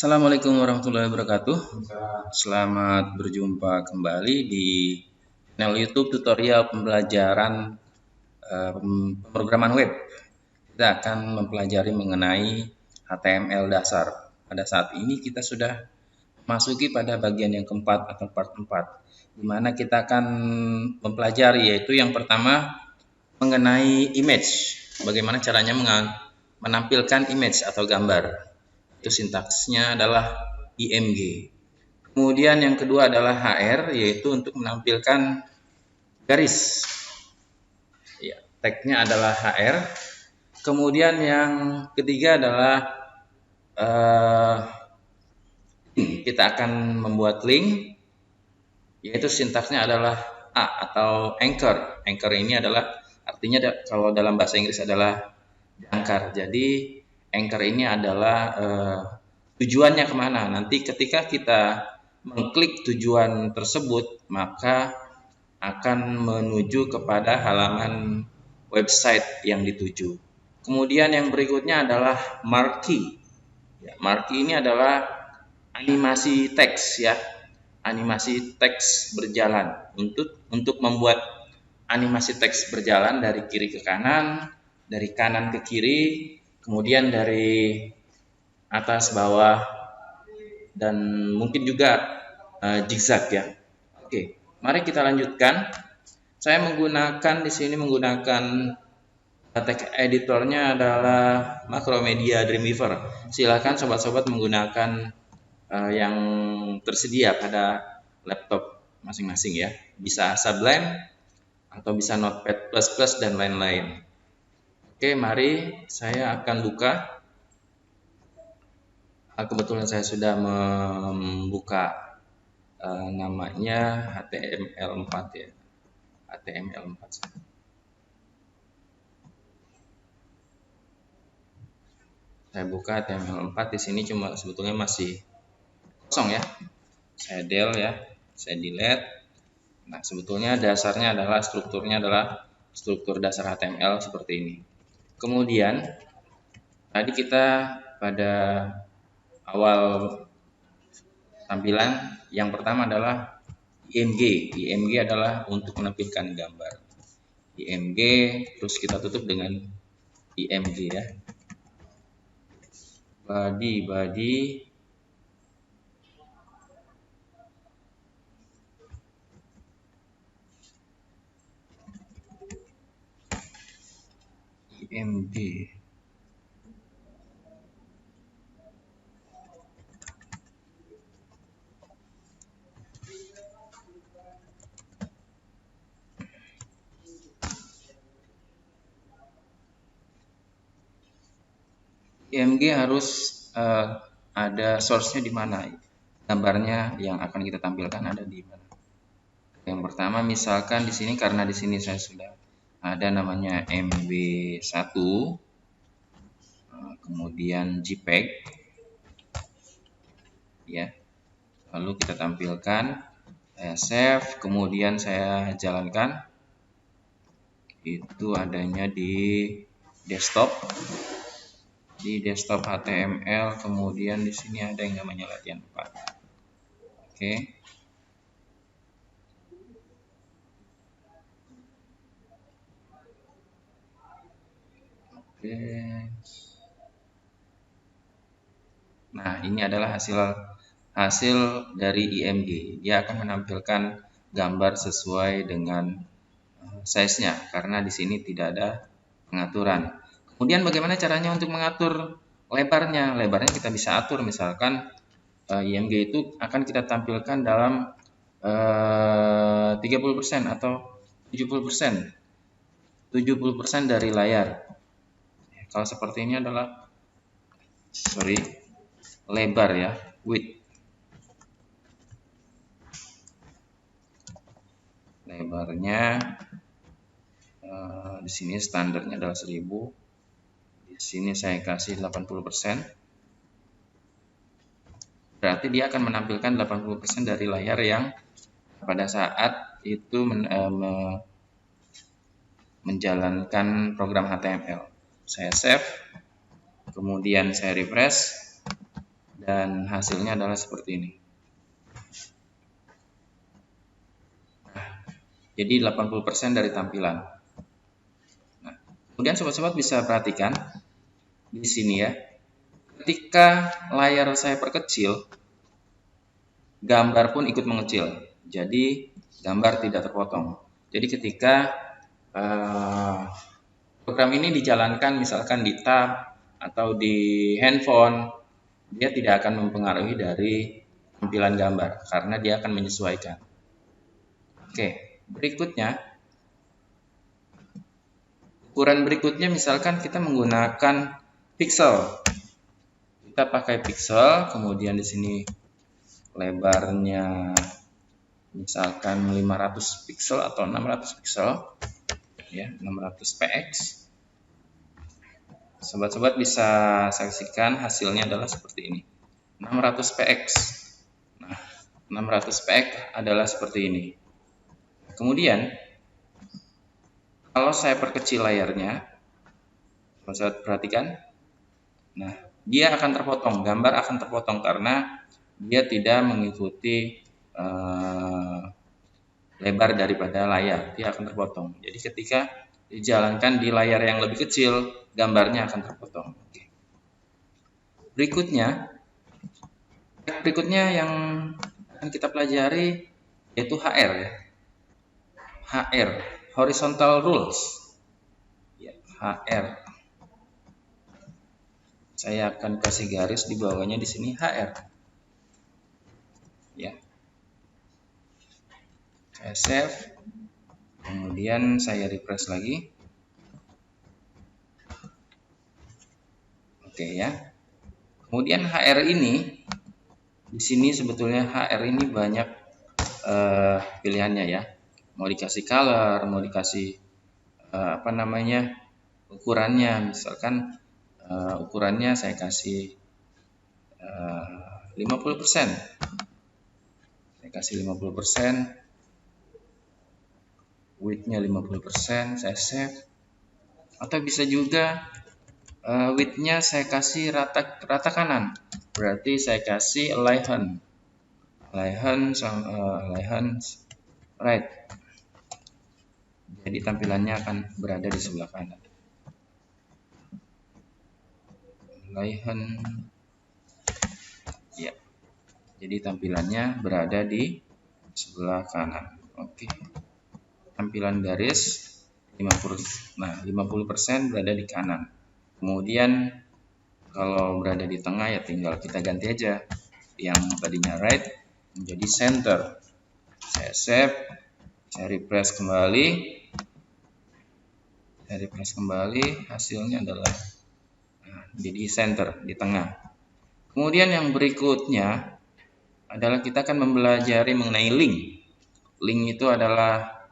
Assalamualaikum warahmatullahi wabarakatuh. Selamat berjumpa kembali di channel YouTube tutorial pembelajaran pemrograman web. Kita akan mempelajari mengenai HTML dasar. Pada saat ini kita sudah masuki pada bagian yang keempat atau part 4, di mana kita akan mempelajari, yaitu yang pertama mengenai image. Bagaimana caranya menampilkan image atau gambar. Itu sintaksnya adalah IMG. Kemudian yang kedua adalah HR, yaitu untuk menampilkan garis. Ya, tagnya adalah HR. Kemudian yang ketiga adalah kita akan membuat link, yaitu sintaksnya adalah A atau anchor. Anchor ini adalah artinya kalau dalam bahasa Inggris adalah jangkar. Jadi anchor ini adalah tujuannya kemana. Nanti ketika kita mengklik tujuan tersebut, maka akan menuju kepada halaman website yang dituju. Kemudian yang berikutnya adalah marquee. Ya, marquee ini adalah animasi teks, ya, animasi teks berjalan. Untuk membuat animasi teks berjalan dari kiri ke kanan, dari kanan ke kiri, kemudian dari atas bawah, dan mungkin juga zigzag, ya. Oke, mari kita lanjutkan. Saya menggunakan di sini teks editornya adalah Macromedia Dreamweaver. Silakan sobat-sobat menggunakan yang tersedia pada laptop masing-masing, ya. Bisa Sublime atau bisa Notepad++ dan lain-lain. Oke, mari saya akan buka. Kebetulan saya sudah membuka namanya HTML4, ya. HTML4. Saya buka HTML4, di sini cuma sebetulnya masih kosong, ya. Saya del, ya. Saya delete. Nah, sebetulnya dasarnya adalah strukturnya adalah struktur dasar HTML seperti ini. Kemudian tadi kita pada awal tampilan yang pertama adalah IMG. IMG adalah untuk menampilkan gambar. IMG, terus kita tutup dengan IMG, ya. Body IMG. IMG harus ada source-nya di mana, gambarnya yang akan kita tampilkan ada di mana. Yang pertama, misalkan di sini, karena di sini saya sudah ada namanya MB1, kemudian JPEG, ya. Lalu kita tampilkan, saya save, kemudian saya jalankan. Itu adanya di desktop. Di desktop HTML, kemudian di sini ada yang namanya latihan 4. Oke. Nah, ini adalah hasil dari IMG. Dia akan menampilkan gambar sesuai dengan size-nya, karena di sini tidak ada pengaturan. Kemudian bagaimana caranya untuk mengatur lebarnya? Lebarnya kita bisa atur, misalkan IMG itu akan kita tampilkan dalam 30% atau 70%. 70% dari layar. Kalau seperti ini adalah lebar, ya, width. Lebarnya di sini standarnya adalah 1000. Di sini saya kasih 80%. Berarti dia akan menampilkan 80% dari layar yang pada saat itu menjalankan program HTML. Saya save, kemudian saya refresh, dan hasilnya adalah seperti ini. Jadi 80% dari tampilan. Nah, kemudian sobat-sobat bisa perhatikan di sini ya. Ketika layar saya perkecil, gambar pun ikut mengecil. Jadi gambar tidak terpotong. Jadi ketika program ini dijalankan misalkan di tab atau di handphone, dia tidak akan mempengaruhi dari tampilan gambar karena dia akan menyesuaikan. Oke, berikutnya ukuran berikutnya misalkan kita menggunakan pixel. Kita pakai pixel, kemudian di sini lebarnya misalkan 500 pixel atau 600 pixel ya, 600 px. Sobat-sobat bisa saksikan hasilnya adalah seperti ini, 600 px. Nah, 600 px adalah seperti ini. Kemudian kalau saya perkecil layarnya, sobat perhatikan, nah dia akan terpotong, gambar akan terpotong karena dia tidak mengikuti lebar daripada layar, dia akan terpotong. Jadi ketika dijalankan di layar yang lebih kecil, gambarnya akan terpotong. Oke. Berikutnya yang akan kita pelajari yaitu HR ya. HR, horizontal rules. Ya, HR. Saya akan kasih garis di bawahnya di sini HR. Ya. Saya save. Kemudian saya refresh lagi. Oke ya. Kemudian HR ini di sini sebetulnya HR ini banyak pilihannya ya. Mau dikasih color, mau dikasih ukurannya. Misalkan ukurannya saya kasih 50%. Saya kasih 50%. Width-nya 50%, saya save. Atau bisa juga width-nya saya kasih rata kanan. Berarti saya kasih align right. Jadi tampilannya akan berada di sebelah kanan. Align. Ya. Jadi tampilannya berada di sebelah kanan. Oke. Tampilan garis 50%. Nah, 50% berada di kanan. Kemudian kalau berada di tengah ya tinggal kita ganti aja. Yang tadinya right menjadi center. Saya save, saya refresh kembali, hasilnya adalah jadi center di tengah. Kemudian yang berikutnya adalah kita akan mempelajari mengenai link. Link itu adalah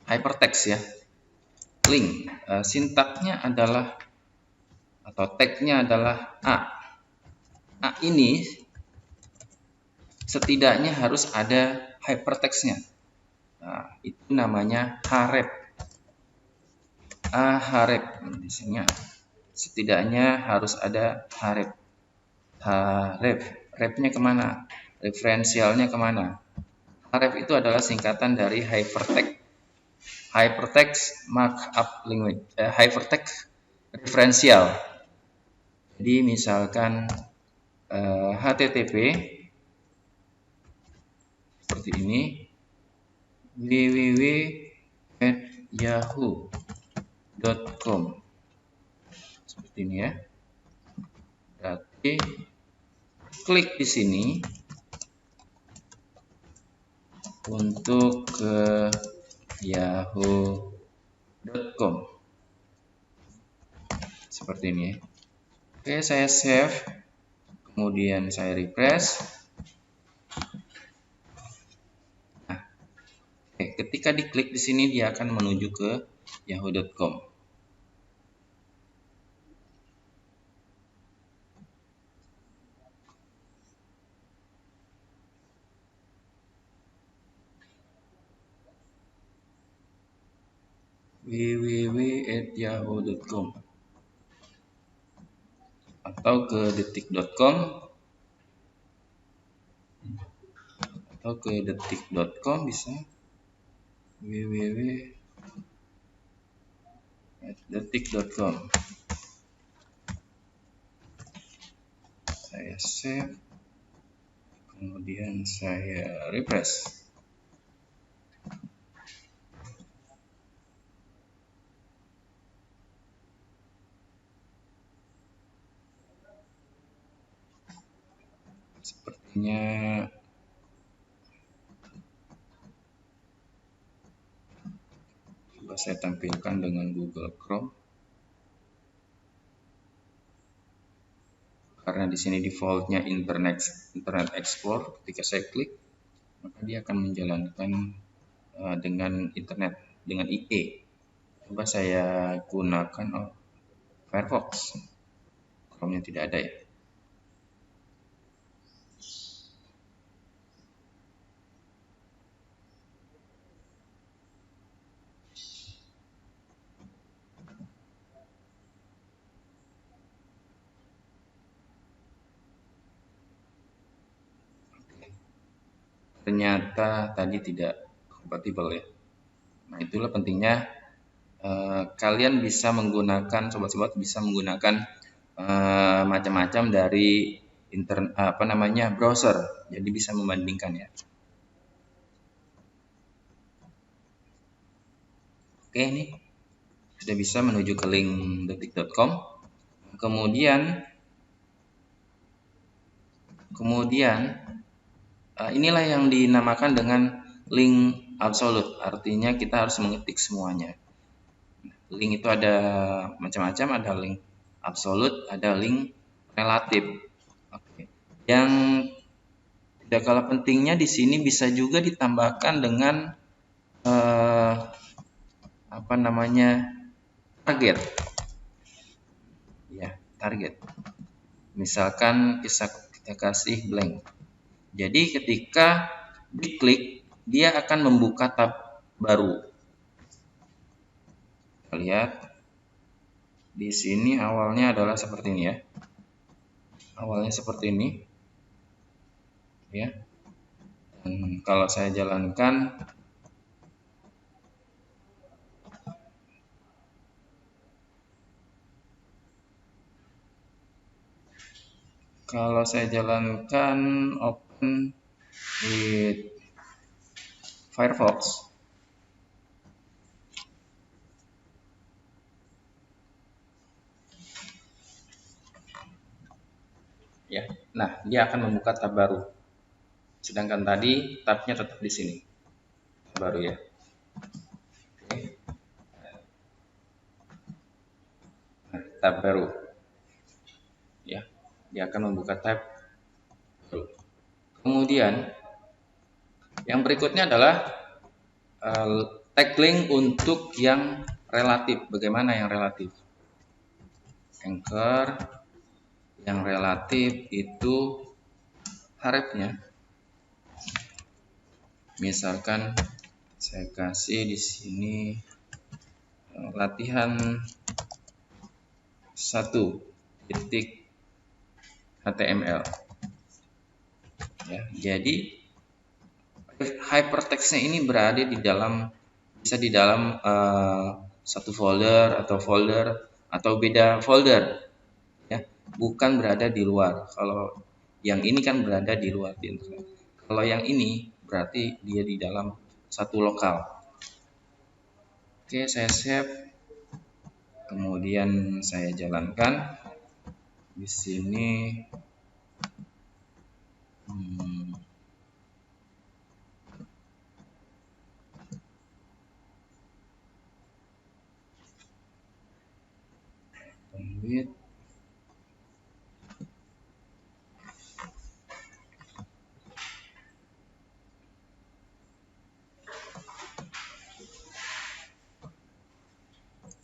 hypertext ya. Link, sintaknya adalah atau tagnya adalah A. A ini setidaknya harus ada hypertextnya. Nah, itu namanya href. Href di sini setidaknya harus ada href. Hrefnya kemana? Referensialnya kemana? Href itu adalah singkatan dari hypertext. Hypertext markup language. Hypertext referensial. Jadi misalkan HTTP seperti ini, www.yahoo.com seperti ini ya. Berarti klik di sini untuk ke yahoo.com seperti ini ya. Oke, saya save, kemudian saya refresh. Nah, ketika diklik di sini dia akan menuju ke yahoo.com. www.yahoo.com. atau ke detik.com bisa www.detik.com. Saya save, kemudian saya refresh. Sepertinya coba saya tampilkan dengan Google Chrome, karena di sini defaultnya Internet Explorer. Ketika saya klik, maka dia akan menjalankan dengan internet, dengan IP. Coba saya gunakan Firefox. Chrome-nya tidak ada ya. Ternyata tadi tidak kompatibel ya. Nah, itulah pentingnya kalian bisa menggunakan, sobat-sobat bisa menggunakan macam-macam dari browser. Jadi bisa membandingkan ya. Oke, ini sudah bisa menuju ke link detik.com. Kemudian inilah yang dinamakan dengan link absolute. Artinya kita harus mengetik semuanya. Link itu ada macam-macam, ada link absolute, ada link relatif. Oke. Yang tidak kalah pentingnya di sini bisa juga ditambahkan dengan target. Ya, target. Misalkan kita kasih blank. Jadi ketika diklik, dia akan membuka tab baru. Kita lihat di sini awalnya adalah seperti ini ya. Awalnya seperti ini. Ya. Dan kalau saya jalankan, open with Firefox, ya. Nah, dia akan membuka tab baru. Sedangkan tadi tabnya tetap di sini. Tab baru ya. Oke. Nah, tab baru. Ya, dia akan membuka tab baru. Kemudian yang berikutnya adalah tag link untuk yang relatif. Bagaimana yang relatif? Anchor yang relatif itu href-nya. Misalkan saya kasih di sini latihan 1.html. Ya, jadi hypertext-nya ini berada di dalam satu folder atau beda folder ya, bukan berada di luar. Kalau yang ini kan berada di luar di internet. Kalau yang ini berarti dia di dalam satu lokal. Oke, saya save. Kemudian saya jalankan. Di sini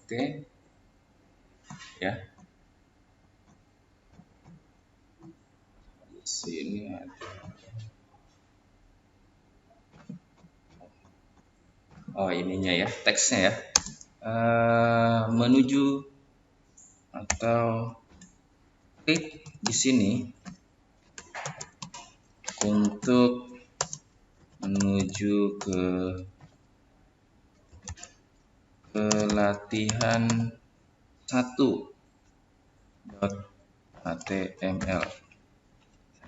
oke. Ya. Di sini ada. Oh, ininya ya, teksnya ya. Menuju atau klik di sini untuk menuju ke latihan 1.html.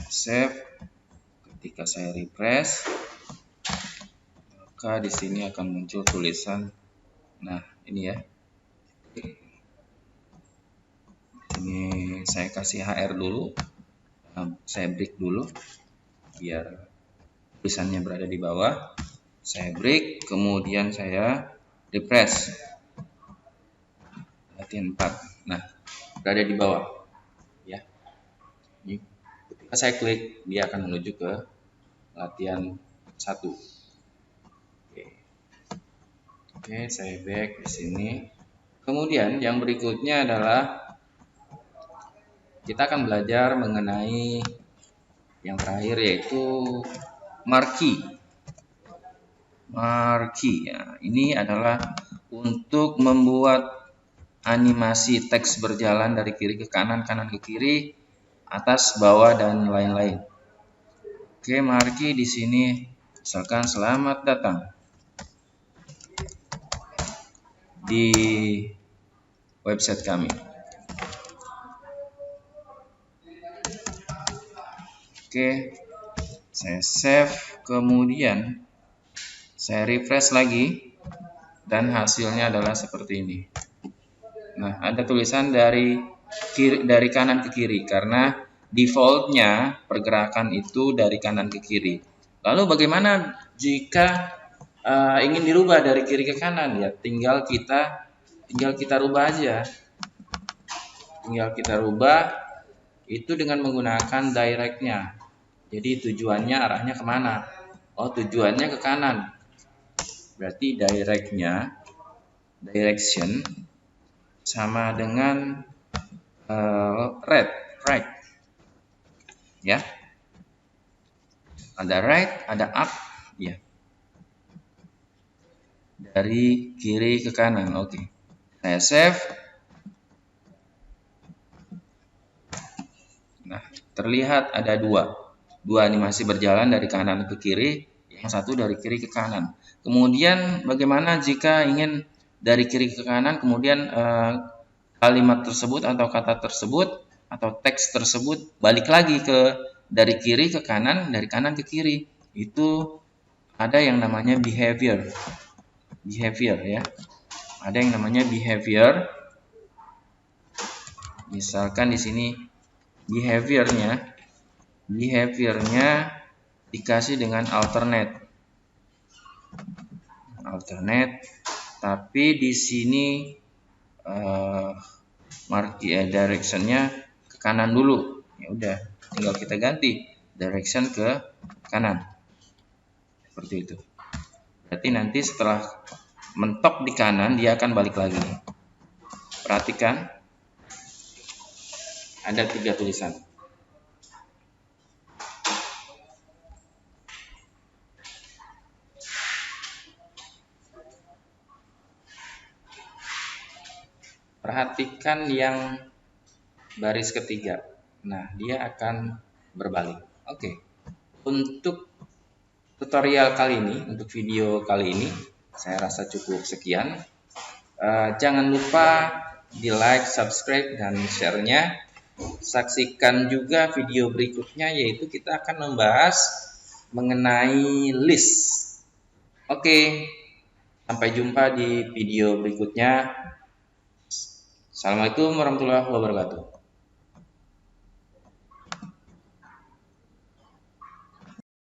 Save. Ketika saya refresh, maka di sini akan muncul tulisan. Nah, ini ya. Ini saya kasih HR dulu. Saya break dulu biar tulisannya berada di bawah. Saya break, kemudian saya refresh. Latihan 4. Nah, berada di bawah. Ya. Ini ketika saya klik, dia akan menuju ke latihan 1. Oke, saya back di sini. Kemudian yang berikutnya adalah kita akan belajar mengenai yang terakhir, yaitu marquee. Marquee ya, ini adalah untuk membuat animasi teks berjalan dari kiri ke kanan, kanan ke kiri, atas, bawah, dan lain-lain. Oke, marquee di sini misalkan selamat datang di website kami. Oke, saya save, kemudian saya refresh lagi, dan hasilnya adalah seperti ini. Nah, ada tulisan dari kanan ke kiri karena defaultnya pergerakan itu dari kanan ke kiri. Lalu bagaimana jika ingin dirubah dari kiri ke kanan? Ya, tinggal kita rubah aja. Tinggal kita rubah itu dengan menggunakan directnya. Jadi tujuannya arahnya kemana? Oh, tujuannya ke kanan. Berarti direction sama dengan right. Ya. Ada right, ada up, ya. Dari kiri ke kanan. Oke. Saya save. Nah, terlihat ada dua animasi berjalan dari kanan ke kiri, yang satu dari kiri ke kanan. Kemudian bagaimana jika ingin dari kiri ke kanan, kemudian kalimat tersebut atau kata tersebut atau teks tersebut balik lagi dari kiri ke kanan, dari kanan ke kiri? Itu ada yang namanya behavior ya. Ada yang namanya behavior. Misalkan di sini behaviornya dikasih dengan alternate, tapi di sini directionnya ke kanan dulu. Ya udah, tinggal kita ganti direction ke kanan, seperti itu. Berarti nanti setelah mentok di kanan, dia akan balik lagi. Perhatikan, ada 3 tulisan. Perhatikan yang baris ketiga. Nah, dia akan berbalik. Oke. Untuk tutorial kali ini, untuk video kali ini, saya rasa cukup sekian. Jangan lupa di like, subscribe, dan share-nya. Saksikan juga video berikutnya, yaitu kita akan membahas mengenai list. Oke, sampai jumpa di video berikutnya. Assalamualaikum warahmatullahi wabarakatuh.